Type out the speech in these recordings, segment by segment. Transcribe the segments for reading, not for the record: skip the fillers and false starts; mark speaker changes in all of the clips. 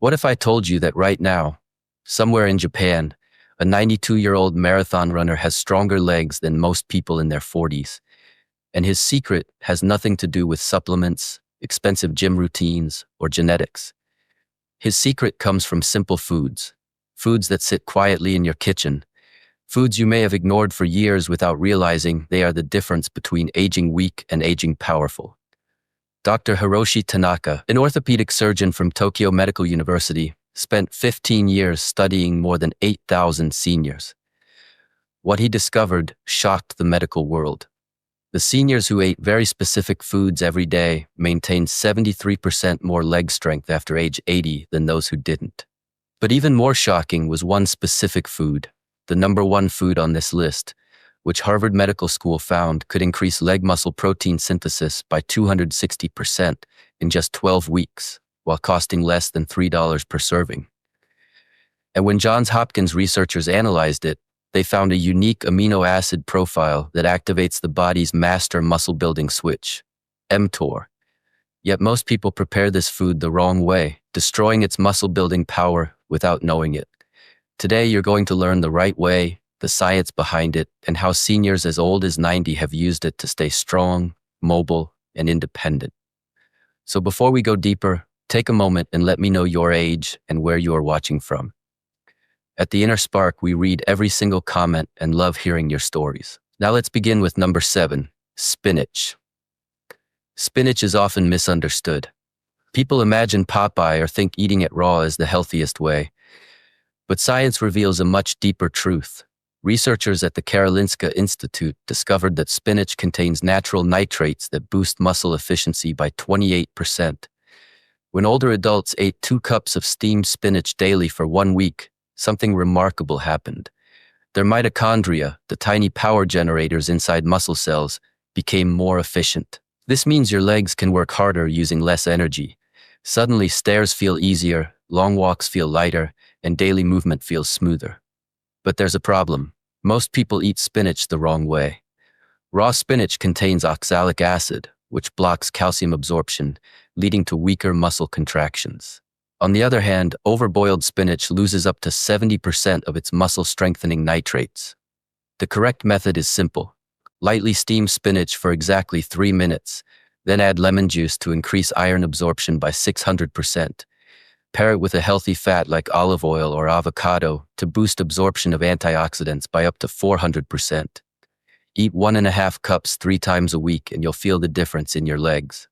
Speaker 1: What if I told you that right now, somewhere in Japan, a 92-year-old marathon runner has stronger legs than most people in their 40s, and his secret has nothing to do with supplements, expensive gym routines, or genetics. His secret comes from simple foods, foods that sit quietly in your kitchen, foods you may have ignored for years without realizing they are the difference between aging weak and aging powerful. Dr. Hiroshi Tanaka, an orthopedic surgeon from Tokyo Medical University, spent 15 years studying more than 8,000 seniors. What he discovered shocked the medical world. The seniors who ate very specific foods every day maintained 73% more leg strength after age 80 than those who didn't. But even more shocking was one specific food, the number one food on this list, which Harvard Medical School found could increase leg muscle protein synthesis by 260% in just 12 weeks, while costing less than $3 per serving. And when Johns Hopkins researchers analyzed it, they found a unique amino acid profile that activates the body's master muscle-building switch, mTOR. Yet most people prepare this food the wrong way, destroying its muscle-building power without knowing it. Today, you're going to learn the right way, the science behind it, and how seniors as old as 90 have used it to stay strong, mobile, and independent. So before we go deeper, take a moment and let me know your age and where you are watching from. At The Inner Spark, we read every single comment and love hearing your stories. Now let's begin with number 7, spinach. Spinach is often misunderstood. People imagine Popeye or think eating it raw is the healthiest way. But science reveals a much deeper truth. Researchers at the Karolinska Institute discovered that spinach contains natural nitrates that boost muscle efficiency by 28%. When older adults ate 2 cups of steamed spinach daily for 1 week, something remarkable happened. Their mitochondria, the tiny power generators inside muscle cells, became more efficient. This means your legs can work harder using less energy. Suddenly, stairs feel easier, long walks feel lighter, and daily movement feels smoother. But there's a problem. Most people eat spinach the wrong way. Raw spinach contains oxalic acid, which blocks calcium absorption, leading to weaker muscle contractions. On the other hand, overboiled spinach loses up to 70% of its muscle-strengthening nitrates. The correct method is simple. Lightly steam spinach for exactly 3 minutes, then add lemon juice to increase iron absorption by 600%. Pair it with a healthy fat like olive oil or avocado to boost absorption of antioxidants by up to 400%. Eat 1.5 cups 3 times a week and you'll feel the difference in your legs.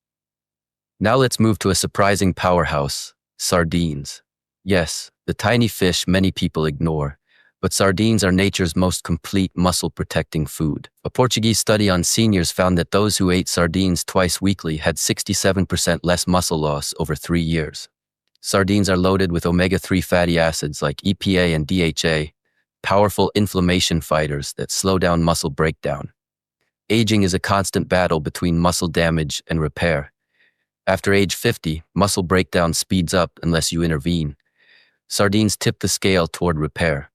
Speaker 1: Now let's move to a surprising powerhouse, sardines. Yes, the tiny fish many people ignore, but sardines are nature's most complete muscle-protecting food. A Portuguese study on seniors found that those who ate sardines twice weekly had 67% less muscle loss over 3 years. Sardines are loaded with omega-3 fatty acids like EPA and DHA, powerful inflammation fighters that slow down muscle breakdown. Aging is a constant battle between muscle damage and repair. After age 50, muscle breakdown speeds up unless you intervene. Sardines tip the scale toward repair.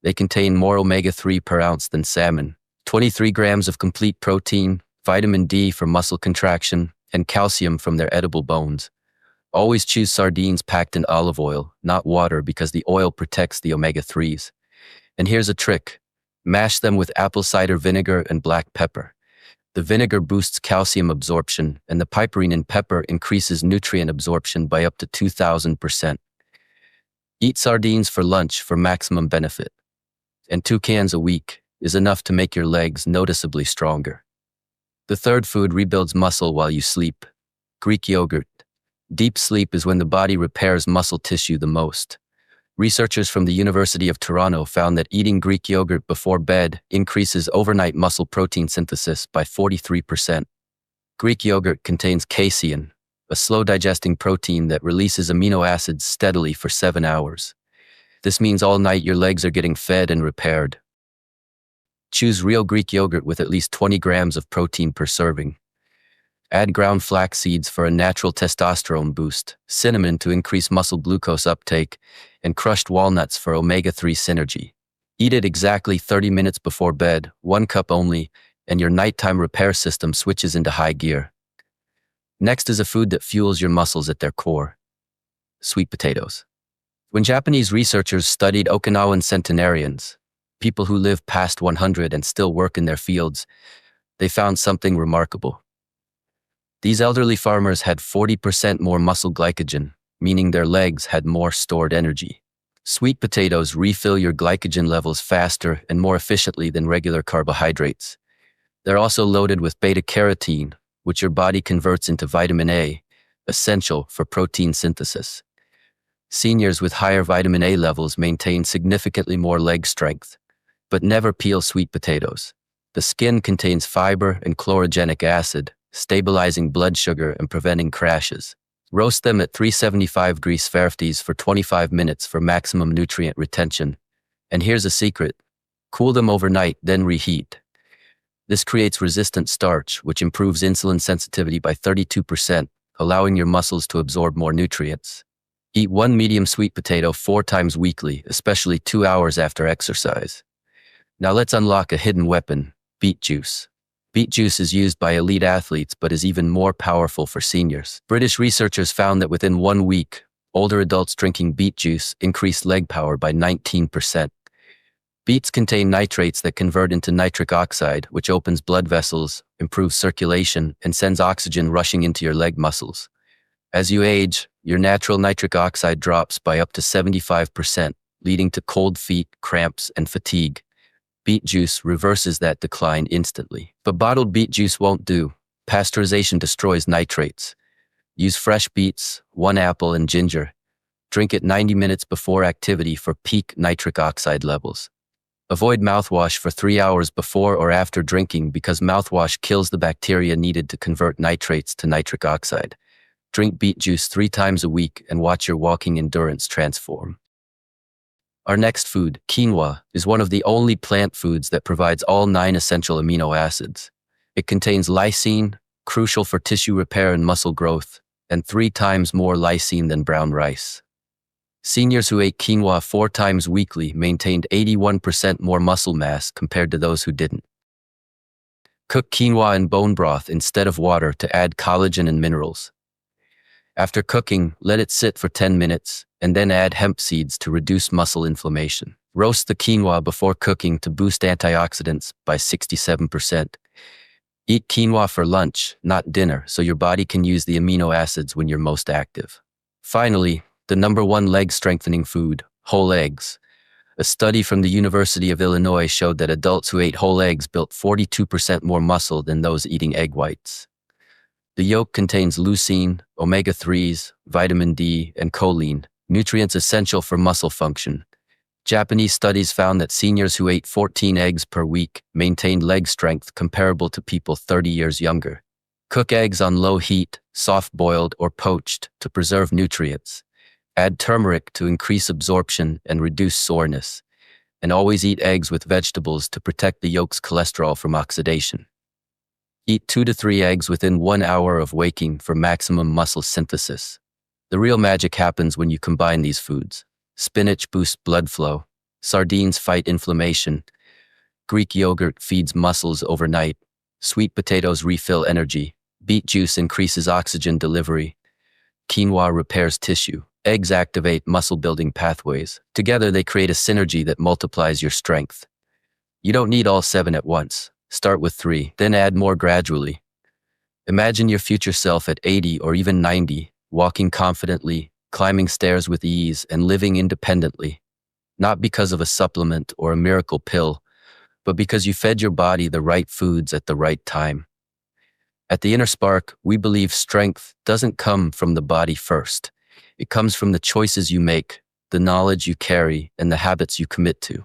Speaker 1: They contain more omega-3 per ounce than salmon, 23 grams of complete protein, vitamin D for muscle contraction, and calcium from their edible bones. Always choose sardines packed in olive oil, not water, because the oil protects the omega-3s. And here's a trick. Mash them with apple cider vinegar and black pepper. The vinegar boosts calcium absorption, and the piperine in pepper increases nutrient absorption by up to 2,000%. Eat sardines for lunch for maximum benefit. And 2 cans a week is enough to make your legs noticeably stronger. The third food rebuilds muscle while you sleep. Greek yogurt. Deep sleep is when the body repairs muscle tissue the most. Researchers from the University of Toronto found that eating Greek yogurt before bed increases overnight muscle protein synthesis by 43%. Greek yogurt contains casein, a slow-digesting protein that releases amino acids steadily for 7 hours. This means all night your legs are getting fed and repaired. Choose real Greek yogurt with at least 20 grams of protein per serving. Add ground flax seeds for a natural testosterone boost, cinnamon to increase muscle glucose uptake, and crushed walnuts for omega-3 synergy. Eat it exactly 30 minutes before bed, 1 cup only, and your nighttime repair system switches into high gear. Next is a food that fuels your muscles at their core. Sweet potatoes. When Japanese researchers studied Okinawan centenarians, people who live past 100 and still work in their fields, they found something remarkable. These elderly farmers had 40% more muscle glycogen, meaning their legs had more stored energy. Sweet potatoes refill your glycogen levels faster and more efficiently than regular carbohydrates. They're also loaded with beta-carotene, which your body converts into vitamin A, essential for protein synthesis. Seniors with higher vitamin A levels maintain significantly more leg strength, but never peel sweet potatoes. The skin contains fiber and chlorogenic acid, stabilizing blood sugar and preventing crashes. Roast them at 375 degrees Fahrenheit for 25 minutes for maximum nutrient retention. And here's a secret: cool them overnight, then reheat. This creates resistant starch, which improves insulin sensitivity by 32%, allowing your muscles to absorb more nutrients. Eat one medium sweet potato 4 times weekly, especially 2 hours after exercise. Now let's unlock a hidden weapon: beet juice. Beet juice is used by elite athletes but is even more powerful for seniors. British researchers found that within 1 week, older adults drinking beet juice increased leg power by 19%. Beets contain nitrates that convert into nitric oxide, which opens blood vessels, improves circulation, and sends oxygen rushing into your leg muscles. As you age, your natural nitric oxide drops by up to 75%, leading to cold feet, cramps, and fatigue. Beet juice reverses that decline instantly. But bottled beet juice won't do. Pasteurization destroys nitrates. Use fresh beets, 1 apple, and ginger. Drink it 90 minutes before activity for peak nitric oxide levels. Avoid mouthwash for 3 hours before or after drinking because mouthwash kills the bacteria needed to convert nitrates to nitric oxide. Drink beet juice 3 times a week and watch your walking endurance transform. Our next food, quinoa, is one of the only plant foods that provides all 9 essential amino acids. It contains lysine, crucial for tissue repair and muscle growth, and 3 times more lysine than brown rice. Seniors who ate quinoa 4 times weekly maintained 81% more muscle mass compared to those who didn't. Cook quinoa in bone broth instead of water to add collagen and minerals. After cooking, let it sit for 10 minutes, and then add hemp seeds to reduce muscle inflammation. Roast the quinoa before cooking to boost antioxidants by 67%. Eat quinoa for lunch, not dinner, so your body can use the amino acids when you're most active. Finally, the #1 leg strengthening food, whole eggs. A study from the University of Illinois showed that adults who ate whole eggs built 42% more muscle than those eating egg whites. The yolk contains leucine, omega-3s, vitamin D, and choline, nutrients essential for muscle function. Japanese studies found that seniors who ate 14 eggs per week maintained leg strength comparable to people 30 years younger. Cook eggs on low heat, soft-boiled or poached to preserve nutrients. Add turmeric to increase absorption and reduce soreness. And always eat eggs with vegetables to protect the yolk's cholesterol from oxidation. Eat 2 to 3 eggs within 1 hour of waking for maximum muscle synthesis. The real magic happens when you combine these foods. Spinach boosts blood flow. Sardines fight inflammation. Greek yogurt feeds muscles overnight. Sweet potatoes refill energy. Beet juice increases oxygen delivery. Quinoa repairs tissue. Eggs activate muscle-building pathways. Together, they create a synergy that multiplies your strength. You don't need all 7 at once. Start with 3, then add more gradually. Imagine your future self at 80 or even 90, walking confidently, climbing stairs with ease, and living independently. Not because of a supplement or a miracle pill, but because you fed your body the right foods at the right time. At the Inner Spark, we believe strength doesn't come from the body first. It comes from the choices you make, the knowledge you carry, and the habits you commit to.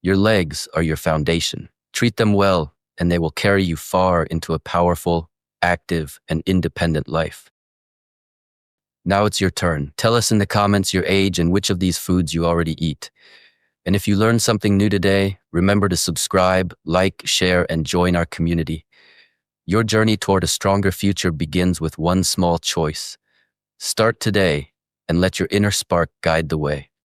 Speaker 1: Your legs are your foundation. Treat them well, and they will carry you far into a powerful, active, and independent life. Now it's your turn. Tell us in the comments your age and which of these foods you already eat. And if you learned something new today, remember to subscribe, like, share, and join our community. Your journey toward a stronger future begins with one small choice. Start today and let your inner spark guide the way.